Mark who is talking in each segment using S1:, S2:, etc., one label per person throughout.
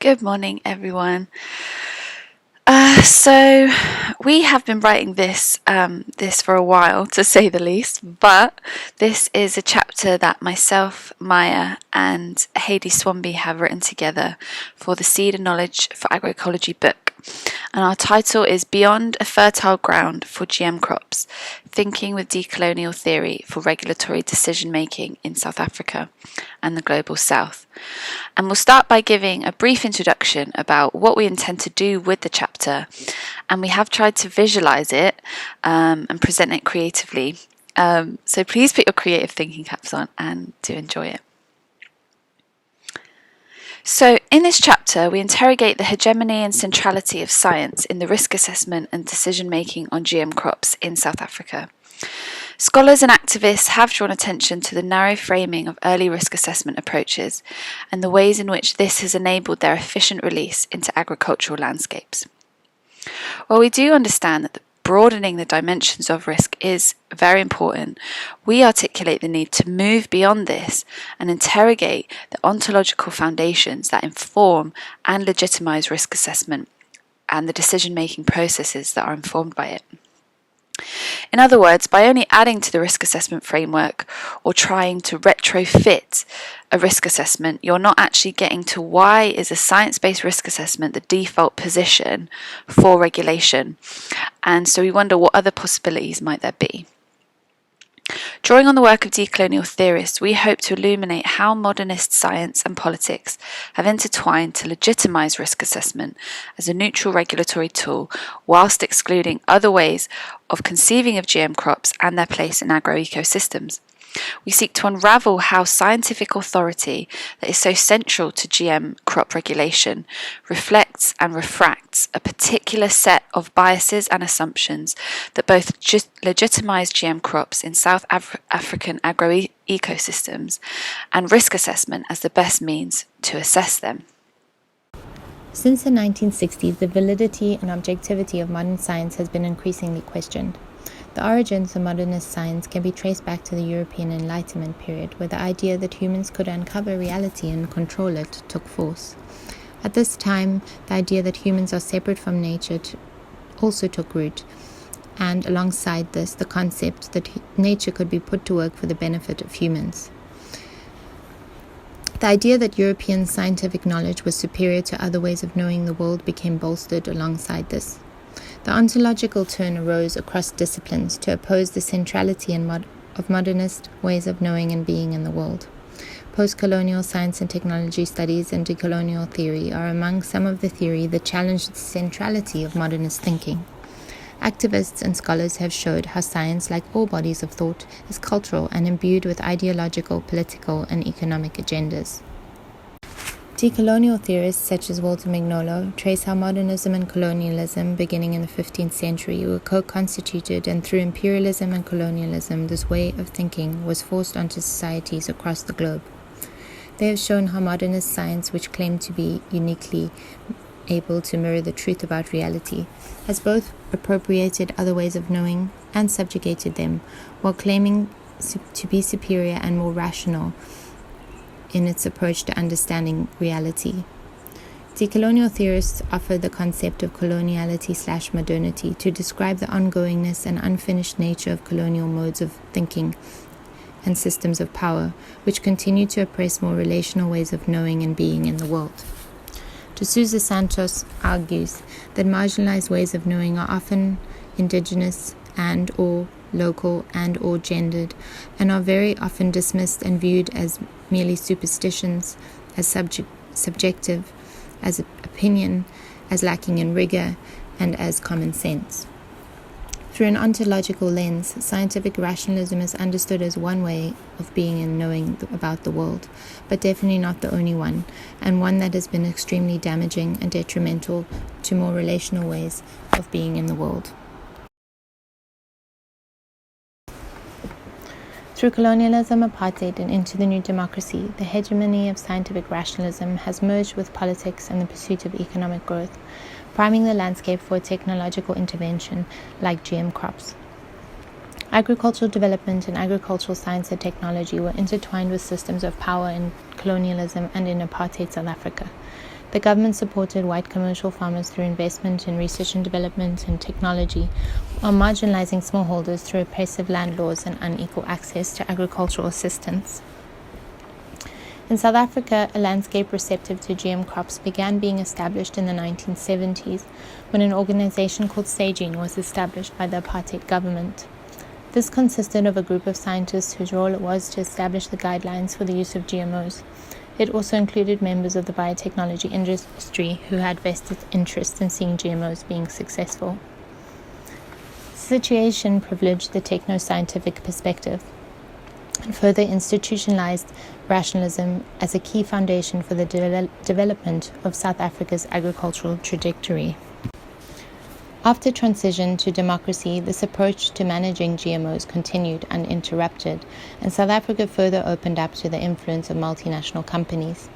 S1: Good morning, everyone. So we have been writing this for a while, to say the least, but this is a chapter that myself, Maya, and Haidee Swanby have written together for the Seed and Knowledge for Agroecology book. And our title is Beyond a Fertile Ground for GM Crops, Thinking with Decolonial Theory for Regulatory Decision-Making in South Africa and the Global South. And we'll start by giving a brief introduction about what we intend to do with the chapter, and we have tried to visualize it and present it creatively. So please put your creative thinking caps on and do enjoy it. So in this chapter, we interrogate the hegemony and centrality of science in the risk assessment and decision-making on GM crops in South Africa. Scholars and activists have drawn attention to the narrow framing of early risk assessment approaches and the ways in which this has enabled their efficient release into agricultural landscapes. While we do understand that broadening the dimensions of risk is very important, we articulate the need to move beyond this and interrogate the ontological foundations that inform and legitimize risk assessment and the decision-making processes that are informed by it. In other words, by only adding to the risk assessment framework or trying to retrofit a risk assessment, you're not actually getting to why is a science-based risk assessment the default position for regulation. And so we wonder what other possibilities might there be. Drawing on the work of decolonial theorists, we hope to illuminate how modernist science and politics have intertwined to legitimize risk assessment as a neutral regulatory tool, whilst excluding other ways of conceiving of GM crops and their place in agroecosystems. We seek to unravel how scientific authority that is so central to GM crop regulation reflects and refracts a particular set of biases and assumptions that both legitimize GM crops in South African agroecosystems and risk assessment as the best means to assess them.
S2: Since the 1960s, the validity and objectivity of modern science has been increasingly questioned. The origins of modernist science can be traced back to the European Enlightenment period, where the idea that humans could uncover reality and control it took force. At this time, the idea that humans are separate from nature also took root, and alongside this, the concept that nature could be put to work for the benefit of humans. The idea that European scientific knowledge was superior to other ways of knowing the world became bolstered alongside this. The ontological turn arose across disciplines to oppose the centrality of modernist ways of knowing and being in the world. Post-colonial science and technology studies and decolonial theory are among some of the theory that challenge the centrality of modernist thinking. Activists and scholars have showed how science, like all bodies of thought, is cultural and imbued with ideological, political, and economic agendas. Decolonial theorists such as Walter Mignolo trace how modernism and colonialism, beginning in the 15th century, were co-constituted, and through imperialism and colonialism, this way of thinking was forced onto societies across the globe. They have shown how modernist science, which claimed to be uniquely able to mirror the truth about reality, has both appropriated other ways of knowing and subjugated them, while claiming to be superior and more rational in its approach to understanding reality. Decolonial theorists offer the concept of coloniality/modernity to describe the ongoingness and unfinished nature of colonial modes of thinking and systems of power, which continue to oppress more relational ways of knowing and being in the world. De Souza Santos argues that marginalised ways of knowing are often indigenous and or local and or gendered, and are very often dismissed and viewed as merely superstitions, as subjective, as opinion, as lacking in rigour, and as common sense. Through an ontological lens, scientific rationalism is understood as one way of being and knowing about the world, but definitely not the only one, and one that has been extremely damaging and detrimental to more relational ways of being in the world. Through colonialism, apartheid, and into the new democracy, the hegemony of scientific rationalism has merged with politics and the pursuit of economic growth, priming the landscape for a technological intervention like GM crops. Agricultural development and agricultural science and technology were intertwined with systems of power in colonialism and in apartheid South Africa. The government supported white commercial farmers through investment in research and development and technology, while marginalising smallholders through oppressive land laws and unequal access to agricultural assistance. In South Africa, a landscape receptive to GM crops began being established in the 1970s when an organisation called SAGING was established by the apartheid government. This consisted of a group of scientists whose role it was to establish the guidelines for the use of GMOs. It also included members of the biotechnology industry who had vested interest in seeing GMOs being successful. The situation privileged the techno-scientific perspective and further institutionalized rationalism as a key foundation for the development of South Africa's agricultural trajectory. After transition to democracy, this approach to managing GMOs continued uninterrupted, and South Africa further opened up to the influence of multinational companies.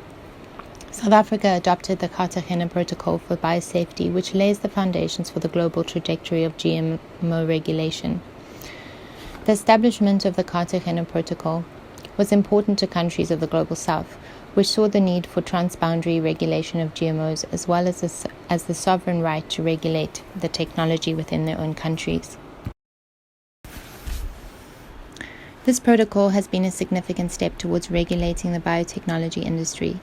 S2: South Africa adopted the Cartagena Protocol for Biosafety, which lays the foundations for the global trajectory of GMO regulation. The establishment of the Cartagena Protocol was important to countries of the Global South, which saw the need for transboundary regulation of GMOs as well as the sovereign right to regulate the technology within their own countries. This protocol has been a significant step towards regulating the biotechnology industry.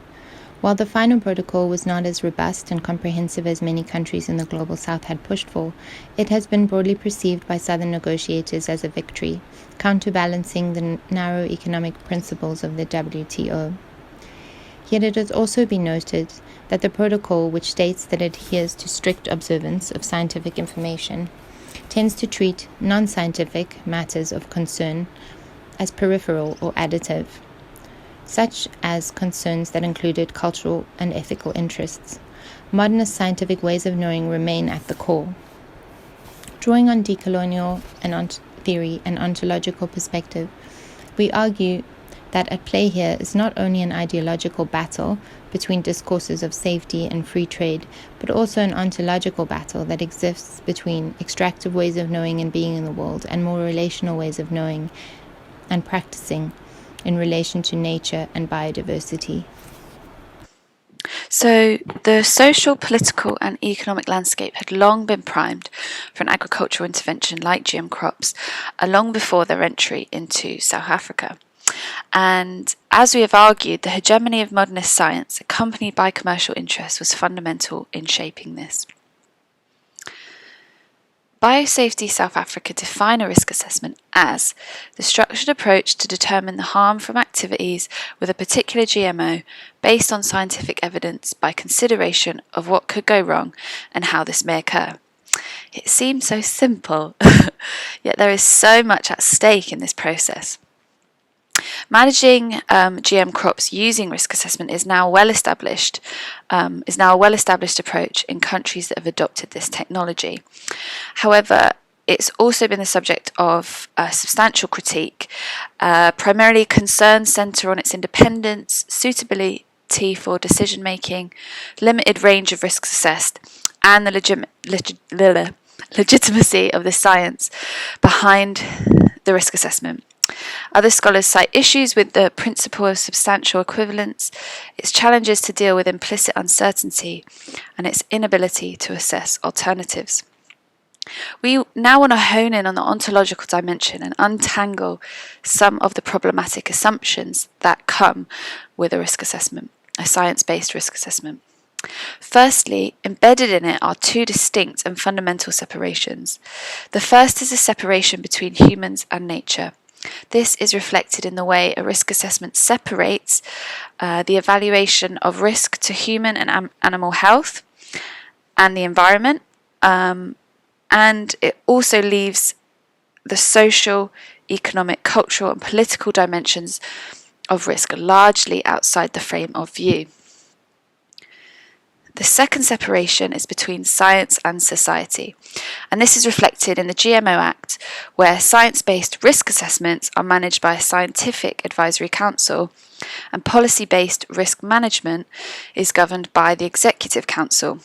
S2: While the final protocol was not as robust and comprehensive as many countries in the Global South had pushed for, it has been broadly perceived by Southern negotiators as a victory, counterbalancing the narrow economic principles of the WTO. Yet it has also been noted that the protocol, which states that it adheres to strict observance of scientific information, tends to treat non-scientific matters of concern as peripheral or additive, such as concerns that included cultural and ethical interests. Modernist scientific ways of knowing remain at the core. Drawing on decolonial and theory and ontological perspective, we argue that at play here is not only an ideological battle between discourses of safety and free trade, but also an ontological battle that exists between extractive ways of knowing and being in the world and more relational ways of knowing and practicing in relation to nature and biodiversity.
S1: So the social, political and economic landscape had long been primed for an agricultural intervention like GM crops, long before their entry into South Africa. And as we have argued, the hegemony of modernist science, accompanied by commercial interests, was fundamental in shaping this. Biosafety South Africa define a risk assessment as the structured approach to determine the harm from activities with a particular GMO based on scientific evidence by consideration of what could go wrong and how this may occur. It seems so simple, yet there is so much at stake in this process. Managing GM crops using risk assessment is now a well-established approach in countries that have adopted this technology. However, it's also been the subject of substantial critique. Primarily, concerns centre on its independence, suitability for decision making, limited range of risks assessed, and the legitimacy of the science behind the risk assessment. Other scholars cite issues with the principle of substantial equivalence, its challenges to deal with implicit uncertainty, and its inability to assess alternatives. We now want to hone in on the ontological dimension and untangle some of the problematic assumptions that come with a risk assessment, a science-based risk assessment. Firstly, embedded in it are two distinct and fundamental separations. The first is a separation between humans and nature. This is reflected in the way a risk assessment separates the evaluation of risk to human and animal health and the environment, and it also leaves the social, economic, cultural and political dimensions of risk largely outside the frame of view. The second separation is between science and society, and this is reflected in the GMO Act, where science-based risk assessments are managed by a scientific advisory council, and policy-based risk management is governed by the Executive Council.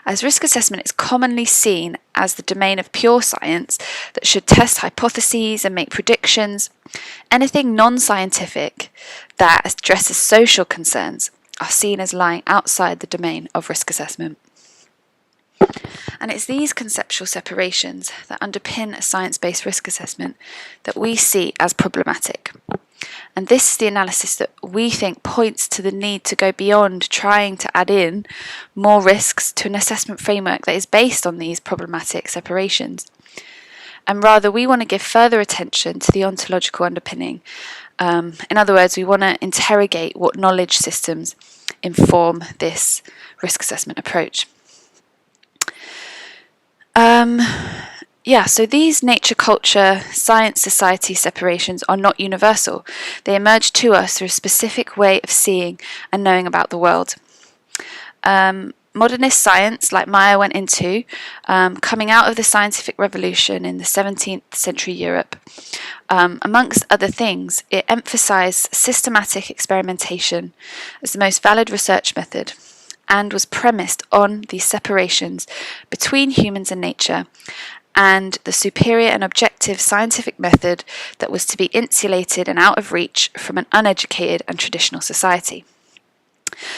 S1: As risk assessment is commonly seen as the domain of pure science that should test hypotheses and make predictions, anything non-scientific that addresses social concerns, are seen as lying outside the domain of risk assessment. And it's these conceptual separations that underpin a science-based risk assessment that we see as problematic. And this is the analysis that we think points to the need to go beyond trying to add in more risks to an assessment framework that is based on these problematic separations. And rather, we want to give further attention to the ontological underpinning. In other words, we want to interrogate what knowledge systems inform this risk assessment approach. So these nature-culture, science-society separations are not universal. They emerge to us through a specific way of seeing and knowing about the world. Modernist science, like Maya went into, coming out of the scientific revolution in the 17th century Europe, amongst other things, it emphasised systematic experimentation as the most valid research method, and was premised on these separations between humans and nature, and the superior and objective scientific method that was to be insulated and out of reach from an uneducated and traditional society.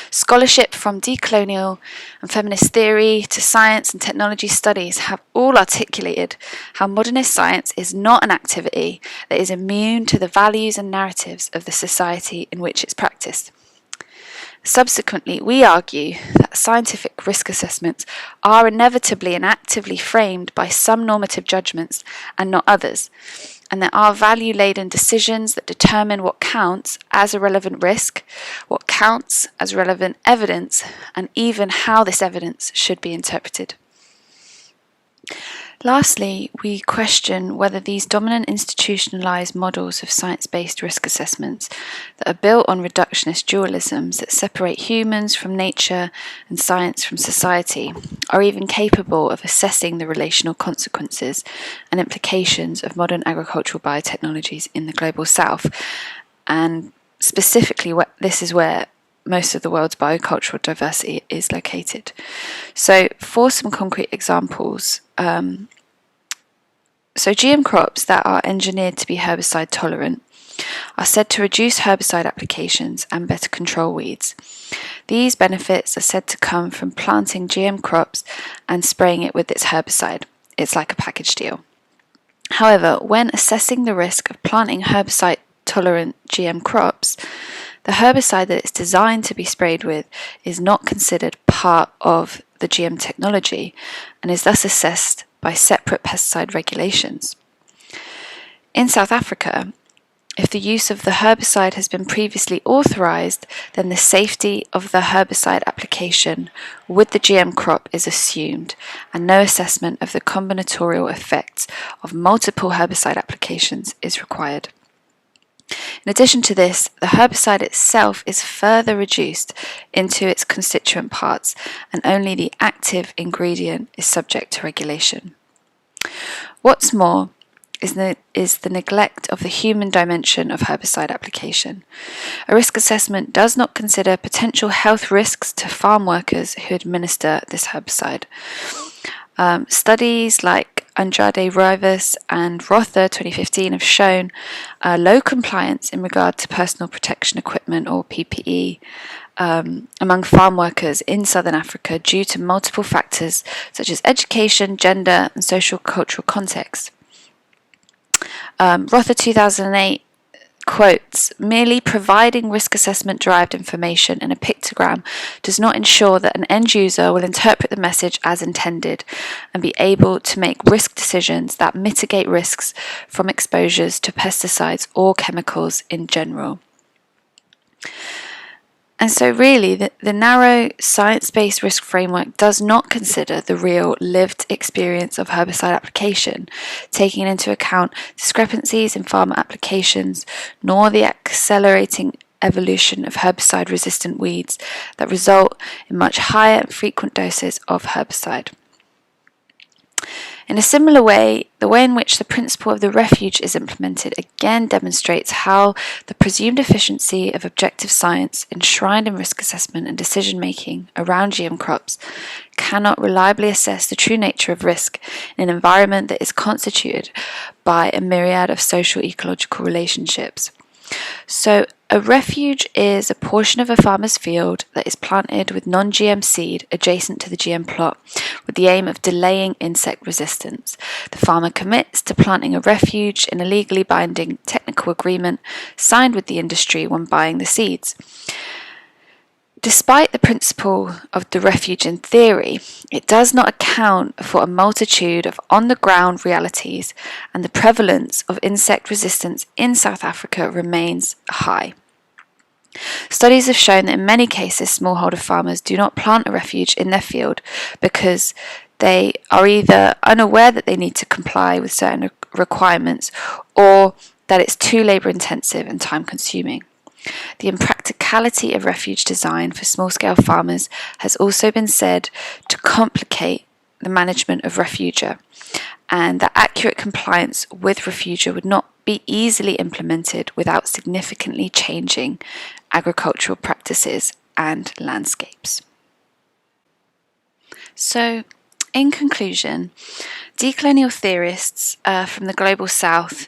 S1: Scholarship from decolonial and feminist theory to science and technology studies have all articulated how modernist science is not an activity that is immune to the values and narratives of the society in which it's practiced. Subsequently, we argue that scientific risk assessments are inevitably and actively framed by some normative judgments and not others, and there are value-laden decisions that determine what counts as a relevant risk, what counts as relevant evidence, and even how this evidence should be interpreted. Lastly, we question whether these dominant institutionalised models of science-based risk assessments that are built on reductionist dualisms that separate humans from nature and science from society are even capable of assessing the relational consequences and implications of modern agricultural biotechnologies in the global south. And specifically, this is where most of the world's biocultural diversity is located. So for some concrete examples, GM crops that are engineered to be herbicide tolerant are said to reduce herbicide applications and better control weeds. These benefits are said to come from planting GM crops and spraying it with its herbicide. It's like a package deal. However, when assessing the risk of planting herbicide tolerant GM crops, the herbicide that it's designed to be sprayed with is not considered part of the GM technology and is thus assessed by separate pesticide regulations. In South Africa, if the use of the herbicide has been previously authorised, then the safety of the herbicide application with the GM crop is assumed, and no assessment of the combinatorial effects of multiple herbicide applications is required. In addition to this, the herbicide itself is further reduced into its constituent parts, and only the active ingredient is subject to regulation. What's more is the neglect of the human dimension of herbicide application. A risk assessment does not consider potential health risks to farm workers who administer this herbicide. Studies like Andrade Rivas and Rother 2015 have shown low compliance in regard to personal protection equipment or PPE among farm workers in Southern Africa due to multiple factors such as education, gender, and social cultural context. Rother 2008 quotes, merely providing risk assessment derived information in a pictogram does not ensure that an end user will interpret the message as intended and be able to make risk decisions that mitigate risks from exposures to pesticides or chemicals in general. And so really, the narrow science-based risk framework does not consider the real lived experience of herbicide application, taking into account discrepancies in farmer applications, nor the accelerating evolution of herbicide-resistant weeds that result in much higher and frequent doses of herbicide. In a similar way, the way in which the principle of the refuge is implemented again demonstrates how the presumed efficiency of objective science enshrined in risk assessment and decision-making around GM crops cannot reliably assess the true nature of risk in an environment that is constituted by a myriad of social ecological relationships. So, A refuge is a portion of a farmer's field that is planted with non-GM seed adjacent to the GM plot with the aim of delaying insect resistance. The farmer commits to planting a refuge in a legally binding technical agreement signed with the industry when buying the seeds. Despite the principle of the refuge in theory, it does not account for a multitude of on-the-ground realities, and the prevalence of insect resistance in South Africa remains high. Studies have shown that in many cases smallholder farmers do not plant a refuge in their field because they are either unaware that they need to comply with certain requirements or that it's too labour intensive and time consuming. The impracticality of refuge design for small-scale farmers has also been said to complicate the management of refugia, and that accurate compliance with refugia would not be easily implemented without significantly changing agricultural practices and landscapes. So, in conclusion, decolonial theorists from the Global South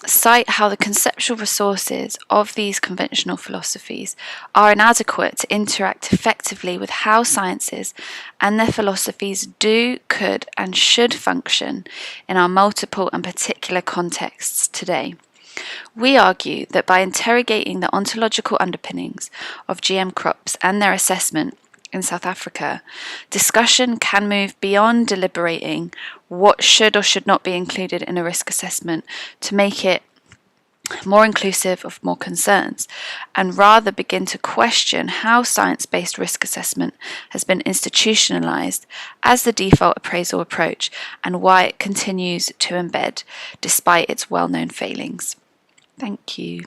S1: cite how the conceptual resources of these conventional philosophies are inadequate to interact effectively with how sciences and their philosophies do, could, and should function in our multiple and particular contexts today. We argue that by interrogating the ontological underpinnings of GM crops and their assessment in South Africa, discussion can move beyond deliberating what should or should not be included in a risk assessment to make it more inclusive of more concerns, and rather begin to question how science-based risk assessment has been institutionalized as the default appraisal approach and why it continues to embed despite its well-known failings. Thank you.